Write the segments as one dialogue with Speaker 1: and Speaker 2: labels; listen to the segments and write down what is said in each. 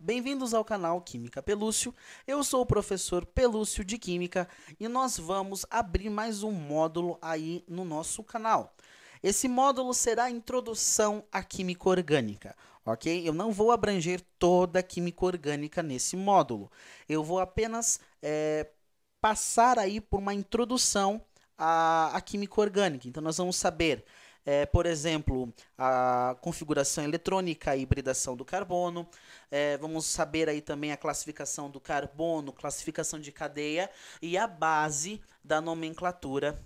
Speaker 1: bem-vindos ao canal Química Pelúcio. Eu sou o professor Pelúcio de Química e nós vamos abrir mais um módulo aí no nosso canal. Esse módulo será a introdução à química orgânica, ok? Eu não vou abranger toda a química orgânica nesse módulo. Eu vou apenas passar aí por uma introdução à química orgânica. Então, nós vamos saber por exemplo, a configuração eletrônica, a hibridação do carbono. Vamos saber aí também a classificação do carbono, classificação de cadeia e a base da nomenclatura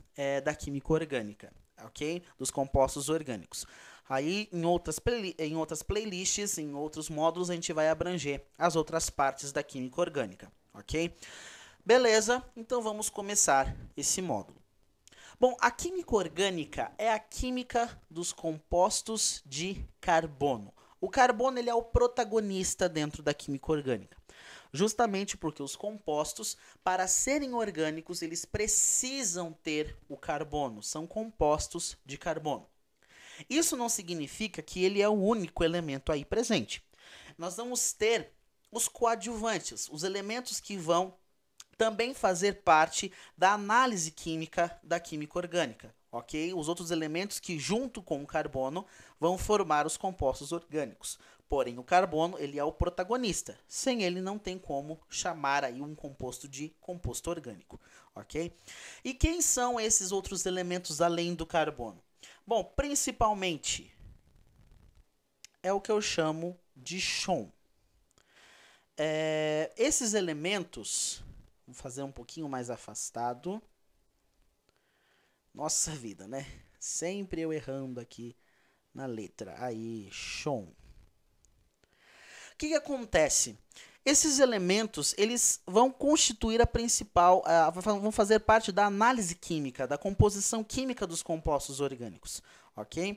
Speaker 1: da química orgânica, ok? Dos compostos orgânicos. Aí, em outras playlists, em outros módulos, a gente vai abranger as outras partes da química orgânica, ok? Beleza, então vamos começar esse módulo. Bom, a química orgânica é a química dos compostos de carbono. O carbono ele é o protagonista dentro da química orgânica, justamente porque os compostos, para serem orgânicos, eles precisam ter o carbono, são compostos de carbono. Isso não significa que ele é o único elemento aí presente. Nós vamos ter os coadjuvantes, os elementos que vão também fazer parte da análise química da química orgânica, ok? Os outros elementos que, junto com o carbono, vão formar os compostos orgânicos. Porém, o carbono, ele é o protagonista. Sem ele, não tem como chamar aí um composto de composto orgânico, ok? E quem são esses outros elementos além do carbono? Bom, principalmente, é o que eu chamo de chum. Esses elementos... Vou fazer um pouquinho mais afastado. Nossa vida, né? Sempre eu errando aqui na letra. Aí, chum. O que acontece? Esses elementos, eles vão constituir a principal, vão fazer parte da análise química, da composição química dos compostos orgânicos, ok?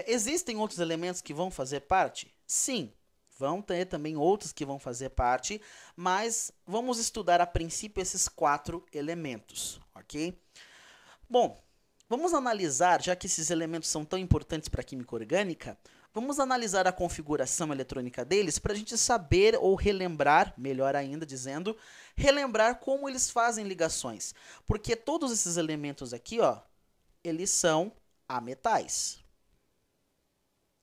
Speaker 1: Existem outros elementos que vão fazer parte? Sim. Vão ter também outros que vão fazer parte, mas vamos estudar a princípio esses 4 elementos, ok? Bom, vamos analisar, já que esses elementos são tão importantes para a química orgânica, vamos analisar a configuração eletrônica deles para a gente saber ou relembrar, melhor ainda dizendo, relembrar como eles fazem ligações. Porque todos esses elementos aqui, ó, eles são ametais.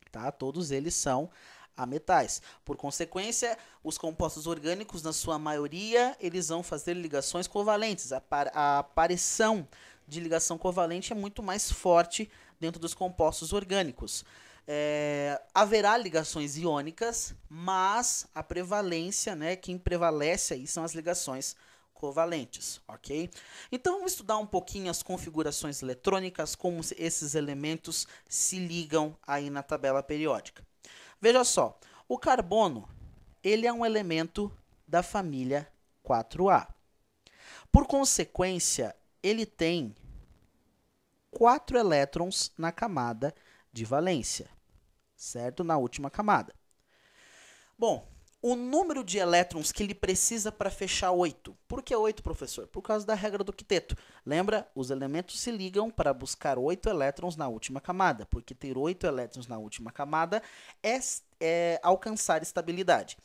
Speaker 1: Tá? Todos eles são a metais. Por consequência, os compostos orgânicos, na sua maioria, eles vão fazer ligações covalentes. A aparição de ligação covalente é muito mais forte dentro dos compostos orgânicos. Haverá ligações iônicas, mas a prevalência, né, quem prevalece aí são as ligações covalentes, ok? Então, vamos estudar um pouquinho as configurações eletrônicas, como esses elementos se ligam aí na tabela periódica. Veja só, o carbono, ele é um elemento da família 4A. Por consequência, ele tem 4 elétrons na camada de valência, certo? Na última camada. Bom, o número de elétrons que ele precisa para fechar 8. Por que 8, professor? Por causa da regra do quinteto. Lembra? Os elementos se ligam para buscar 8 elétrons na última camada, porque ter 8 elétrons na última camada é alcançar estabilidade.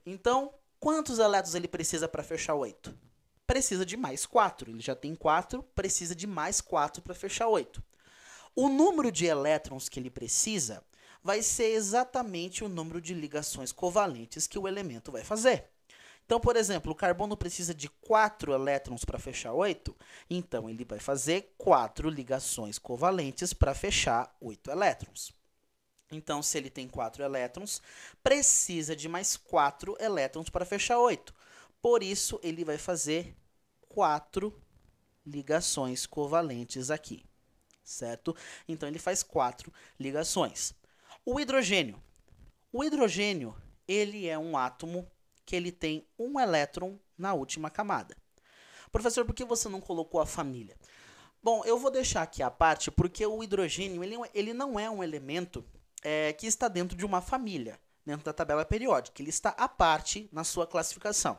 Speaker 1: Então, quantos elétrons ele precisa para fechar 8? Precisa de mais 4. Ele já tem 4, precisa de mais 4 para fechar 8. O número de elétrons que ele precisa vai ser exatamente o número de ligações covalentes que o elemento vai fazer. Então, por exemplo, o carbono precisa de 4 elétrons para fechar 8, então ele vai fazer 4 ligações covalentes para fechar 8 elétrons. Então, se ele tem 4 elétrons, precisa de mais 4 elétrons para fechar 8. Por isso, ele vai fazer 4 ligações covalentes aqui, certo? Então, ele faz 4 ligações. O hidrogênio. O hidrogênio, ele é um átomo que ele tem um elétron na última camada. Professor, por que você não colocou a família? Bom, eu vou deixar aqui a parte porque o hidrogênio, ele não é um elemento que está dentro de uma família, dentro da tabela periódica. Ele está à parte na sua classificação.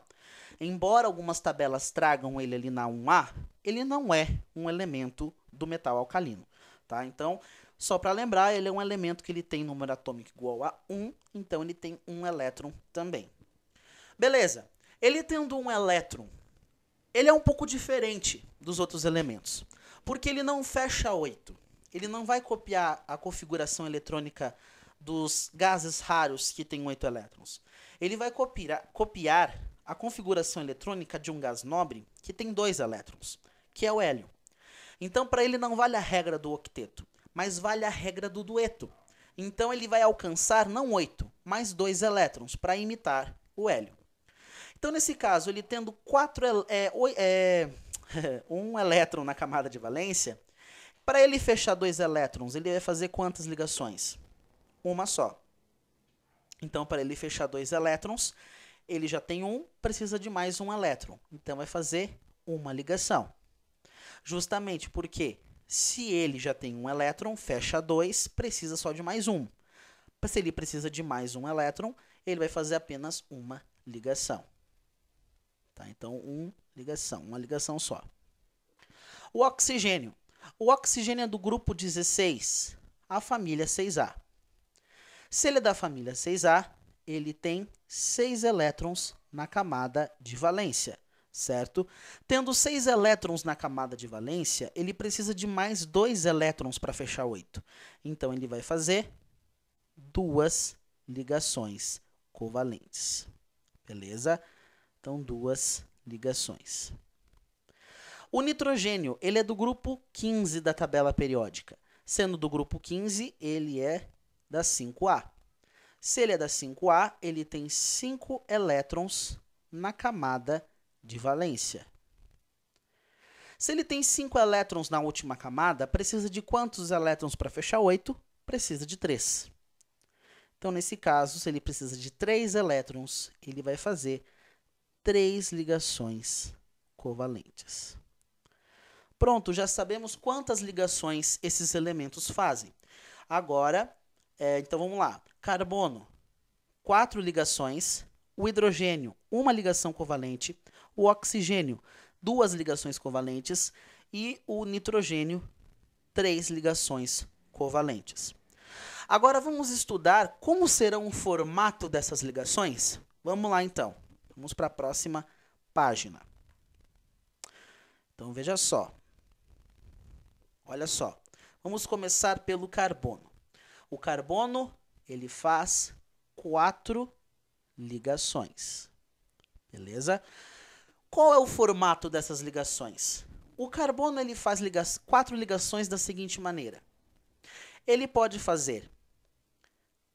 Speaker 1: Embora algumas tabelas tragam ele ali na 1A, ele não é um elemento do metal alcalino. Tá? Então, Só para lembrar, ele é um elemento que ele tem número atômico igual a 1, então ele tem um elétron também. Beleza. Ele tendo um elétron, ele é um pouco diferente dos outros elementos, porque ele não fecha 8. Ele não vai copiar a configuração eletrônica dos gases raros que tem 8 elétrons. Ele vai copiar a configuração eletrônica de um gás nobre que tem 2 elétrons, que é o hélio. Então, para ele não vale a regra do octeto, mas vale a regra do dueto. Então, ele vai alcançar não 8, mas 2 elétrons para imitar o hélio. Então, nesse caso, ele tendo um elétron na camada de valência, para ele fechar 2 elétrons, ele vai fazer quantas ligações? Uma só. Então, para ele fechar 2 elétrons, ele já tem um, precisa de mais um elétron. Então, vai fazer uma ligação. Justamente porque, se ele já tem um elétron, fecha 2, precisa só de mais um. Se ele precisa de mais um elétron, ele vai fazer apenas uma ligação. Tá? Então, uma ligação só. O oxigênio. O oxigênio é do grupo 16, a família 6A. Se ele é da família 6A, ele tem 6 elétrons na camada de valência, certo? Tendo 6 elétrons na camada de valência, ele precisa de mais 2 elétrons para fechar 8. Então, ele vai fazer 2 ligações covalentes. Beleza? Então, 2 ligações. O nitrogênio, ele é do grupo 15 da tabela periódica. Sendo do grupo 15, ele é da 5A. Se ele é da 5A, ele tem 5 elétrons na camada de valência. Se ele tem 5 elétrons na última camada, precisa de quantos elétrons para fechar 8? Precisa de 3. Então, nesse caso, se ele precisa de 3 elétrons, ele vai fazer 3 ligações covalentes. Pronto, já sabemos quantas ligações esses elementos fazem. Agora, então vamos lá. Carbono, 4 ligações. O hidrogênio, 1 ligação covalente. O oxigênio, 2 ligações covalentes. E o nitrogênio, 3 ligações covalentes. Agora vamos estudar como será o formato dessas ligações? Vamos lá então. Vamos para a próxima página. Então veja só. Olha só. Vamos começar pelo carbono. O carbono, ele faz 4 ligações. Beleza? Qual é o formato dessas ligações? O carbono, ele faz 4 ligações da seguinte maneira. Ele pode fazer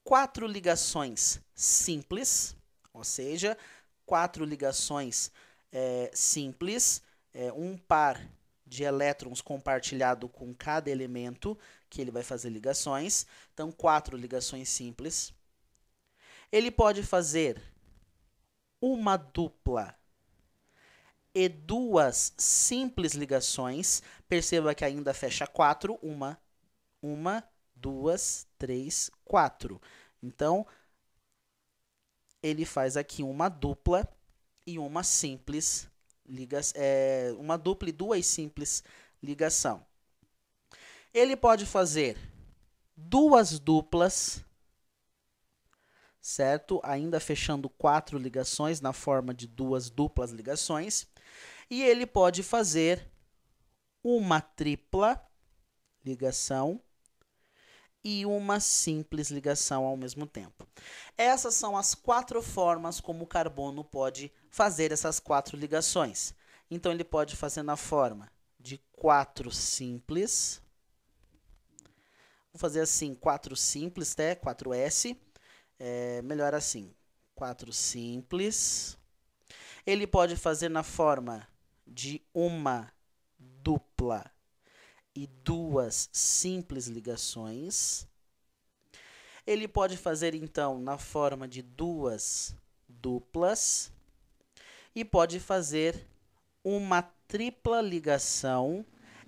Speaker 1: 4 ligações simples, ou seja, 4 ligações simples, um par de elétrons compartilhado com cada elemento que ele vai fazer ligações. Então, 4 ligações simples. Ele pode fazer uma dupla e 2 simples ligações. Perceba que ainda fecha 4. Uma, 2, 3, 4. Então, ele faz aqui uma dupla e uma simples uma dupla e 2 simples ligação. Ele pode fazer 2 duplas, certo? Ainda fechando 4 ligações na forma de 2 duplas ligações. E ele pode fazer uma tripla ligação e uma simples ligação ao mesmo tempo. Essas são as 4 formas como o carbono pode fazer essas 4 ligações. Então, ele pode fazer na forma de 4 simples. Vou fazer assim, 4 simples, 4S. Melhor assim, 4 simples. Ele pode fazer na forma de uma dupla e 2 simples ligações. Ele pode fazer, então, na forma de 2 duplas e pode fazer uma tripla ligação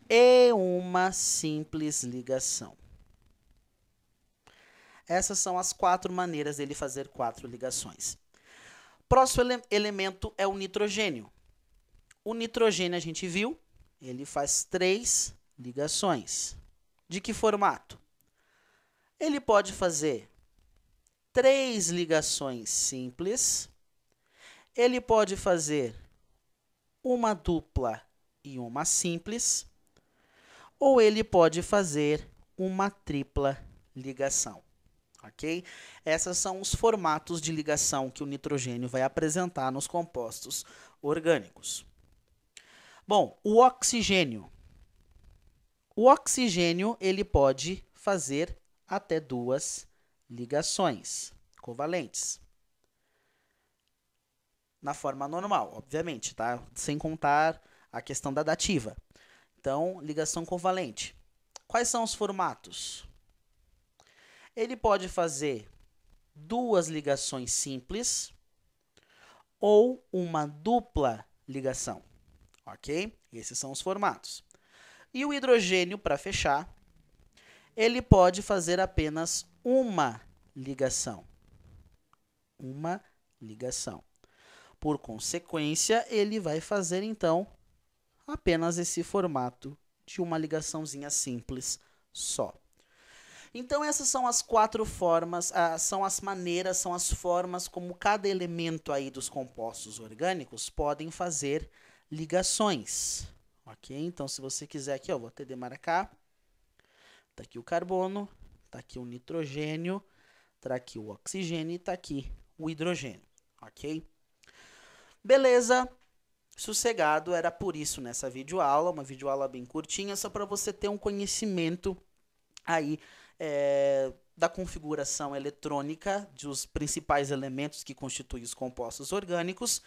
Speaker 1: e uma simples ligação. Essas são as 4 maneiras dele fazer 4 ligações. Próximo elemento é o nitrogênio. O nitrogênio, a gente viu, ele faz 3 ligações. De que formato? Ele pode fazer 3 ligações simples, ele pode fazer uma dupla e uma simples, ou ele pode fazer uma tripla ligação, ok? Esses são os formatos de ligação que o nitrogênio vai apresentar nos compostos orgânicos. Bom, o oxigênio. O oxigênio, ele pode fazer até 2 ligações covalentes. Na forma normal, obviamente, tá? Sem contar a questão da dativa. Então, ligação covalente. Quais são os formatos? Ele pode fazer 2 ligações simples ou uma dupla ligação, ok? Esses são os formatos. E o hidrogênio, para fechar, ele pode fazer apenas uma ligação. Uma ligação. Por consequência, ele vai fazer, então, apenas esse formato de uma ligaçãozinha simples só. Então, essas são as 4 formas, são as maneiras, são as formas como cada elemento aí dos compostos orgânicos podem fazer ligações. Ok? Então, se você quiser aqui, ó, vou até demarcar. Tá aqui o carbono, tá aqui o nitrogênio, tá aqui o oxigênio e tá aqui o hidrogênio. Ok? Beleza? Sossegado, era por isso nessa videoaula, uma videoaula bem curtinha, só para você ter um conhecimento aí da configuração eletrônica dos principais elementos que constituem os compostos orgânicos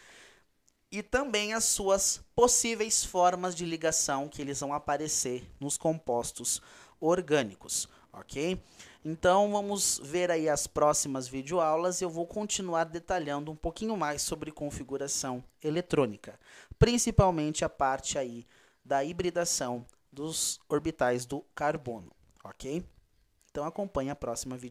Speaker 1: e também as suas possíveis formas de ligação que eles vão aparecer nos compostos orgânicos, ok? Então, vamos ver aí as próximas videoaulas e eu vou continuar detalhando um pouquinho mais sobre configuração eletrônica, principalmente a parte aí da hibridação dos orbitais do carbono, ok? Então, acompanhe a próxima videoaula.